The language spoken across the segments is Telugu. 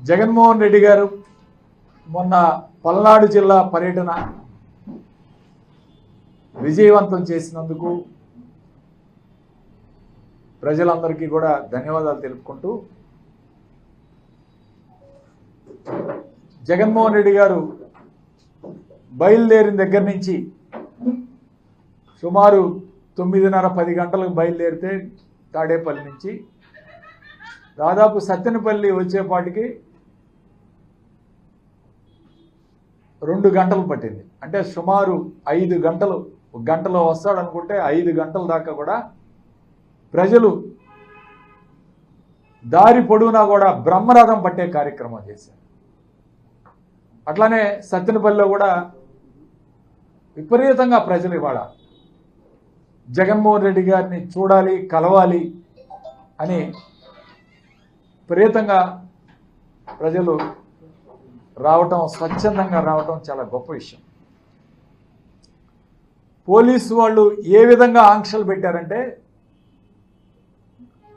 జగన్మోహన్ రెడ్డి గారు మొన్న పల్నాడు జిల్లా పర్యటన విజయవంతం చేసినందుకు ప్రజలందరికీ కూడా ధన్యవాదాలు తెలుపుకుంటూ, జగన్మోహన్ రెడ్డి గారు బయలుదేరిన దగ్గర నుంచి సుమారు 9:30-10 గంటలకు బయలుదేరితే తాడేపల్లి నుంచి దాదాపు సత్తెనపల్లి వచ్చేపాటికి 2 గంటలు పట్టింది. అంటే సుమారు 5 గంటలు, ఒక గంటలో వస్తాడనుకుంటే 5 గంటల దాకా కూడా ప్రజలు దారి పొడవునా కూడా బ్రహ్మరథం పట్టే కార్యక్రమం చేశారు. అట్లానే సత్తెనపల్లిలో కూడా విపరీతంగా ప్రజలు ఇవాళ జగన్మోహన్ రెడ్డి గారిని చూడాలి, కలవాలి అని విపరీతంగా ప్రజలు రావటం, స్వచ్ఛందంగా రావటం చాలా గొప్ప విషయం. పోలీసు వాళ్ళు ఏ విధంగా ఆంక్షలు పెట్టారంటే,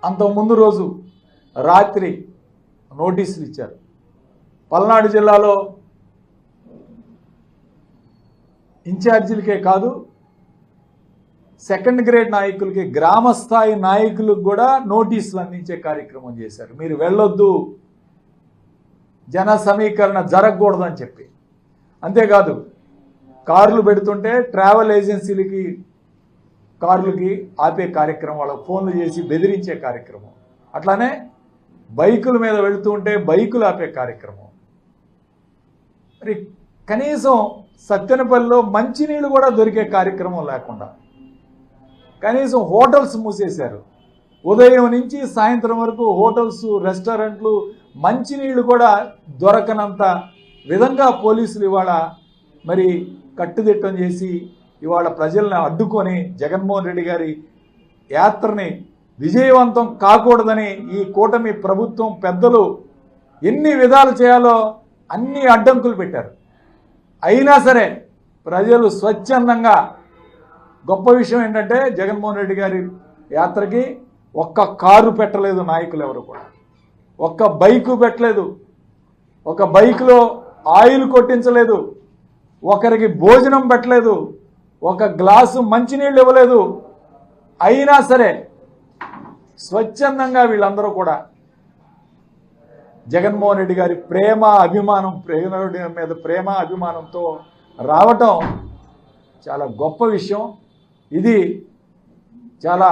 అంతకుముందు రోజు రాత్రి నోటీసులు ఇచ్చారు. పల్నాడు జిల్లాలో ఇన్ఛార్జీలకే కాదు, సెకండ్ గ్రేడ్ నాయకులకి, గ్రామ స్థాయి నాయకులకు కూడా నోటీసులు అందించే కార్యక్రమం చేశారు. మీరు వెళ్ళొద్దు, జన సమీకరణ జరగకూడదని చెప్పి. అంతేకాదు, కార్లు పెడుతుంటే ట్రావెల్ ఏజెన్సీలకి కార్లకి ఆపే కార్యక్రమం, వాళ్ళకి ఫోన్లు చేసి బెదిరించే కార్యక్రమం. అట్లానే బైకుల మీద వెళుతూ ఉంటే బైకులు ఆపే కార్యక్రమం. మరి కనీసం సత్తెనపల్లిలో మంచినీళ్ళు కూడా దొరికే కార్యక్రమం లేకుండా కనీసం హోటల్స్ మూసేశారు. ఉదయం నుంచి సాయంత్రం వరకు హోటల్స్, రెస్టారెంట్లు, మంచినీళ్ళు కూడా దొరకనంత విధంగా పోలీసులు ఇవాళ మరి కట్టుదిట్టం చేసి ఇవాళ ప్రజల్ని అడ్డుకొని జగన్మోహన్ రెడ్డి గారి యాత్రని విజయవంతం కాకూడదని ఈ కూటమి ప్రభుత్వం పెద్దలు ఎన్ని విధాలు చేయాలో అన్ని అడ్డంకులు పెట్టారు. అయినా సరే ప్రజలు స్వచ్ఛందంగా, గొప్ప విషయం ఏంటంటే జగన్మోహన్ రెడ్డి గారి యాత్రకి ఒక్క కారు పెట్టలేదు నాయకులు ఎవరు కూడా, ఒక్క బైకు పెట్టలేదు, ఒక బైకులో ఆయిల్ కొట్టించలేదు, ఒకరికి భోజనం పెట్టలేదు, ఒక గ్లాసు మంచినీళ్ళు ఇవ్వలేదు. అయినా సరే స్వచ్ఛందంగా వీళ్ళందరూ కూడా జగన్మోహన్ రెడ్డి గారి ప్రేమ అభిమానం, మీద ప్రేమ అభిమానంతో రావటం చాలా గొప్ప విషయం. ఇది చాలా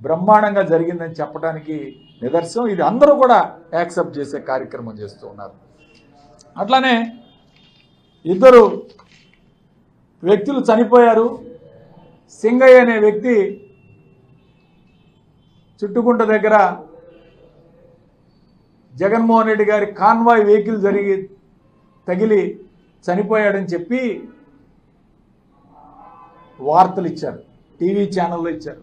బ్రహ్మాండంగా జరిగిందని చెప్పడానికి నిదర్శనం. ఇది అందరూ కూడా యాక్సెప్ట్ చేసే కార్యక్రమం చేస్తూ ఉన్నారు. అట్లానే 2 వ్యక్తులు చనిపోయారు. సింగయ్య అనే వ్యక్తి చుట్టుకుంట దగ్గర జగన్మోహన్ రెడ్డి గారి కాన్వాయ్ వెహికల్ తగిలి చనిపోయాడని చెప్పి వార్తలు ఇచ్చారు, టీవీ ఛానల్లో ఇచ్చారు.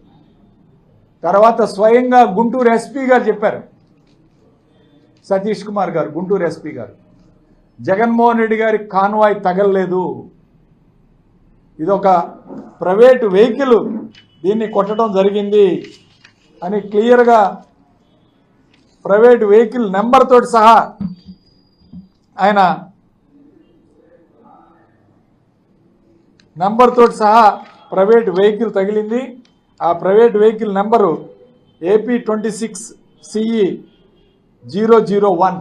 తర్వాత స్వయంగా గుంటూరు ఎస్పీ గారు చెప్పారు, సతీష్ కుమార్ గారు, గుంటూరు ఎస్పీ గారు, జగన్మోహన్ రెడ్డి గారి కాన్వాయ్ తగలలేదు, ఇదొక ప్రైవేటు వెహికల్ దీన్ని కొట్టడం జరిగింది అని క్లియర్గా ప్రైవేటు వెహికల్ నెంబర్ తోటి సహా ఆయన ప్రైవేట్ వెహికల్ తగిలింది. ఆ ప్రైవేట్ వెహికల్ నెంబరు AP26CE001.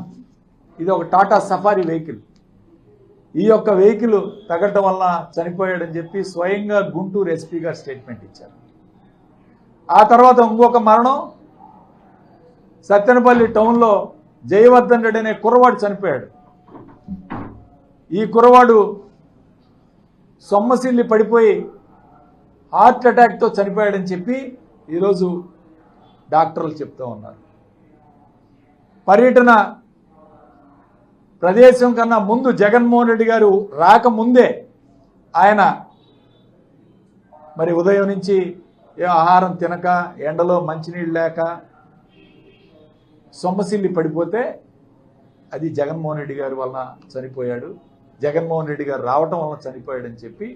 ఇది ఒక టాటా సఫారీ వెహికల్. ఈ యొక్క వెహికల్ తగలటం వలన చనిపోయాడని చెప్పి స్వయంగా గుంటూరు ఎస్పీ గారు స్టేట్మెంట్ ఇచ్చారు. ఆ తర్వాత ఇంకొక మరణం, సత్తెనపల్లి టౌన్లో జయవర్ధన్ రెడ్డి అనే కుర్రవాడు చనిపోయాడు. ఈ కుర్రవాడు సొమ్మసిల్లి పడిపోయి హార్ట్ అటాక్తో చనిపోయాడని చెప్పి ఈరోజు డాక్టర్లు చెప్తూ ఉన్నారు. పర్యటన ప్రదేశం కన్నా ముందు జగన్మోహన్ రెడ్డి గారు రాకముందే ఆయన మరి ఉదయం నుంచి ఆహారం తినక, ఎండలో మంచినీళ్ళు లేక సొమ్మసిల్లి పడిపోతే అది జగన్మోహన్ రెడ్డి గారి వలన చనిపోయాడు, జగన్మోహన్ రెడ్డి గారు రావటం వలన చనిపోయాడని చెప్పి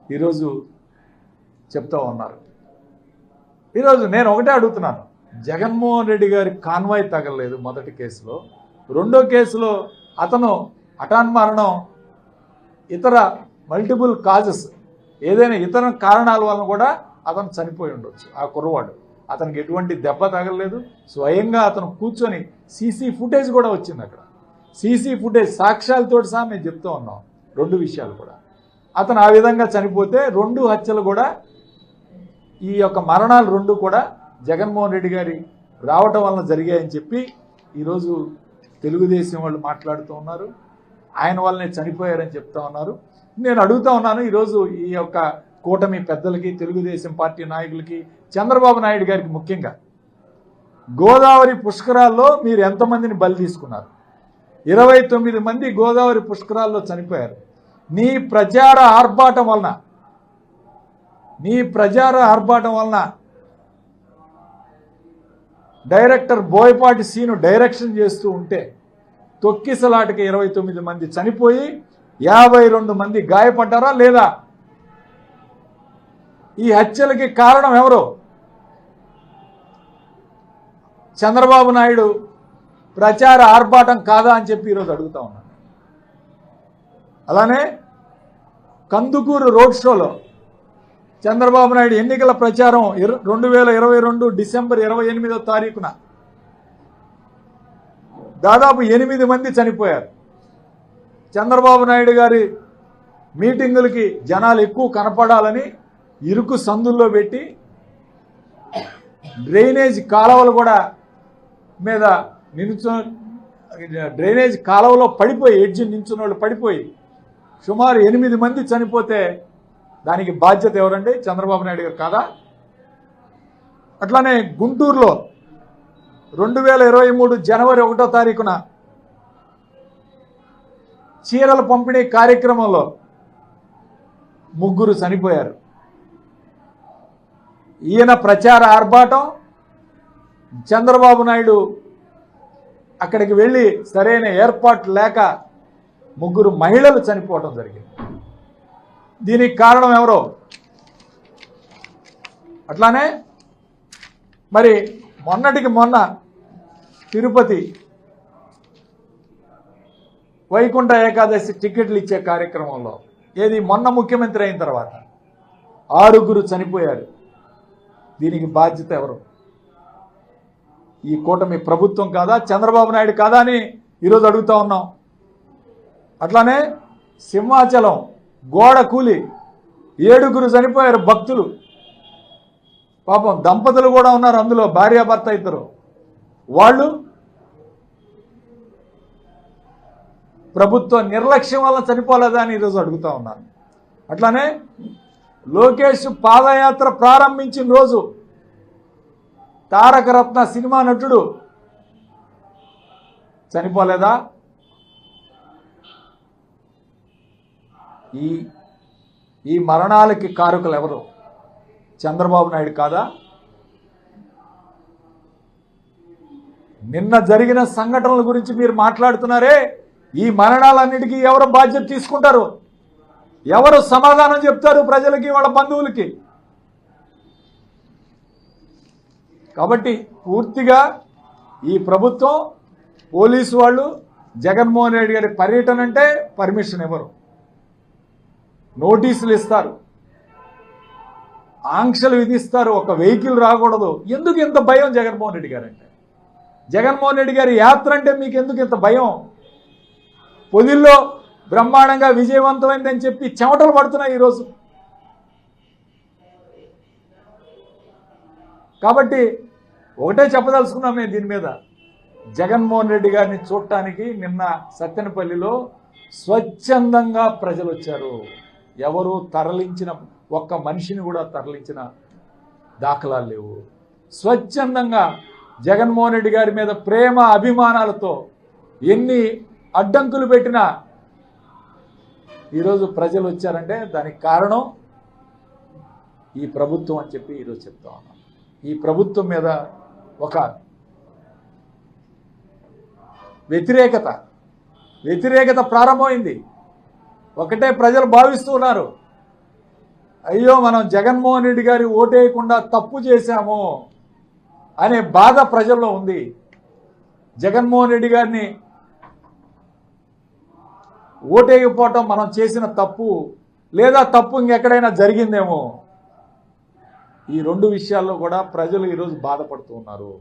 ఈరోజు చెప్తూ ఉన్నారు. ఈరోజు నేను ఒకటే అడుగుతున్నాను, జగన్మోహన్ రెడ్డి గారి కాన్వాయ్ తగలలేదు మొదటి కేసులో. రెండో కేసులో అతను హఠాన్ మరణం, ఇతర మల్టిపుల్ కాజెస్, ఏదైనా ఇతర కారణాల వలన కూడా అతను చనిపోయి ఉండొచ్చు. ఆ కుర్రవాడు, అతనికి ఎటువంటి దెబ్బ తగలలేదు. స్వయంగా అతను కూర్చొని సీసీ ఫుటేజ్ కూడా వచ్చింది అక్కడ. సీసీ ఫుటేజ్ సాక్ష్యాలతో సహా మేము చెప్తూ ఉన్నాం. రెండు విషయాలు కూడా అతను ఆ విధంగా చనిపోతే, రెండు హత్యలు కూడా, ఈ యొక్క మరణాలు రెండు కూడా జగన్మోహన్ రెడ్డి గారి రావటం వలన జరిగాయని చెప్పి ఈరోజు తెలుగుదేశం వాళ్ళు మాట్లాడుతూ ఉన్నారు. ఆయన వల్లనే చనిపోయారని చెప్తా ఉన్నారు. నేను అడుగుతా ఉన్నాను ఈరోజు ఈ యొక్క కూటమి పెద్దలకి, తెలుగుదేశం పార్టీ నాయకులకి, చంద్రబాబు నాయుడు గారికి ముఖ్యంగా, గోదావరి పుష్కరాల్లో మీరు ఎంతమందిని బలి తీసుకున్నారు? 29 మంది గోదావరి పుష్కరాల్లో చనిపోయారు. నీ ప్రచార ఆర్భాటం వలన డైరెక్టర్ బోయపాటి సీను డైరెక్షన్ చేస్తూ ఉంటే తొక్కిసలాటకి 29 మంది చనిపోయి 52 మంది గాయపడ్డారా లేదా? ఈ హత్యలకి కారణం ఎవరు? చంద్రబాబు నాయుడు ప్రచార ఆర్భాటం కాదా అని చెప్పి ఈరోజు అడుగుతా ఉన్నాను. అలానే కందుకూరు రోడ్ షోలో చంద్రబాబు నాయుడు ఎన్నికల ప్రచారం 2022 డిసెంబర్ 28వ తారీఖున దాదాపు 8 మంది చనిపోయారు. చంద్రబాబు నాయుడు గారి మీటింగులకి జనాలు ఎక్కువ కనపడాలని ఇరుకు సందుల్లో పెట్టి డ్రైనేజ్ కాలువలు కూడా మీద డ్రైనేజ్ కాలువలో పడిపోయి, ఎడ్జి నించున్న వాళ్ళు పడిపోయి సుమారు 8 మంది చనిపోతే దానికి బాధ్యత ఎవరండి? చంద్రబాబు నాయుడు గారు కాదా? అట్లానే గుంటూరులో 2023 జనవరి 1వ తారీఖున చీరల పంపిణీ కార్యక్రమంలో 3 చనిపోయారు. ఈయన ప్రచార ఆర్భాటం, చంద్రబాబు నాయుడు అక్కడికి వెళ్ళి సరైన ఏర్పాటు లేక 3 మహిళలు చనిపోవడం జరిగింది. దీనికి కారణం ఎవరో? అట్లానే మరి మొన్నటికి మొన్న తిరుపతి వైకుంఠ ఏకాదశి టికెట్లు ఇచ్చే కార్యక్రమంలో, ఏది మొన్న ముఖ్యమంత్రి అయిన తర్వాత 6 చనిపోయారు. దీనికి బాధ్యత ఎవరు? ఈ కూటమి ప్రభుత్వం కాదా? చంద్రబాబు నాయుడు కాదా అని ఈరోజు అడుగుతా ఉన్నాం. అట్లానే సింహాచలం గోడ కూలి 7 చనిపోయారు భక్తులు. పాపం దంపతులు కూడా ఉన్నారు అందులో, భార్యాభర్త ఇద్దరు. వాళ్ళు ప్రభుత్వ నిర్లక్ష్యం వల్ల చనిపోలేదా అని ఈరోజు అడుగుతా ఉన్నాను. అట్లానే లోకేష్ పాదయాత్ర ప్రారంభించిన రోజు తారక రత్న సినిమా నటుడు చనిపోలేదా? ఈ మరణాలకి కారకులు ఎవరు? చంద్రబాబు నాయుడు కాదా? నిన్న జరిగిన సంఘటనల గురించి మీరు మాట్లాడుతున్నారే, ఈ మరణాలన్నిటికీ ఎవరు బాధ్యత తీసుకుంటారు? ఎవరు సమాధానం చెప్తారు ప్రజలకి, వాళ్ళ బంధువులకి? కాబట్టి పూర్తిగా ఈ ప్రభుత్వం, పోలీసు వాళ్ళు జగన్మోహన్ రెడ్డి గారి పర్యటన అంటే పర్మిషన్ ఇవ్వరు, నోటీసులు ఇస్తారు, ఆంక్షలు విధిస్తారు, ఒక వెహికల్ రాకూడదు. ఎందుకు ఇంత భయం జగన్మోహన్ రెడ్డి గారు అంటే? జగన్మోహన్ రెడ్డి గారి యాత్ర అంటే మీకు ఎందుకు ఇంత భయం? పొదిల్లో బ్రహ్మాండంగా విజయవంతమైందని చెప్పి చెమటలు పడుతున్నాయి ఈరోజు. కాబట్టి ఒకటే చెప్పదలుచుకున్నాం మేము దీని మీద, జగన్మోహన్ రెడ్డి గారిని చూడటానికి నిన్న సత్తెనపల్లిలో స్వచ్ఛందంగా ప్రజలు వచ్చారు. ఎవరు తరలించిన, ఒక్క మనిషిని కూడా తరలించిన దాఖలాలు లేవు. స్వచ్ఛందంగా జగన్మోహన్ రెడ్డి గారి మీద ప్రేమ అభిమానాలతో ఎన్ని అడ్డంకులు పెట్టినా ఈరోజు ప్రజలు వచ్చారంటే దానికి కారణం ఈ ప్రభుత్వం అని చెప్పి ఈరోజు చెప్తా ఉన్నాం. ఈ ప్రభుత్వం మీద ఒక వ్యతిరేకత ప్రారంభమైంది. ఒకటే ప్రజలు భావిస్తూ ఉన్నారు, అయ్యో మనం జగన్మోహన్ రెడ్డి గారి ఓటేయకుండా తప్పు చేశాము, అనే బాధ ప్రజల్లో ఉంది. జగన్మోహన్ రెడ్డి గారిని ఓటేయకపోవటం మనం చేసిన తప్పు, లేదా తప్పు ఇంకెక్కడైనా జరిగిందేమో. ఈ రెండు విషయాల్లో కూడా ప్రజలు ఈరోజు బాధపడుతూ ఉన్నారు.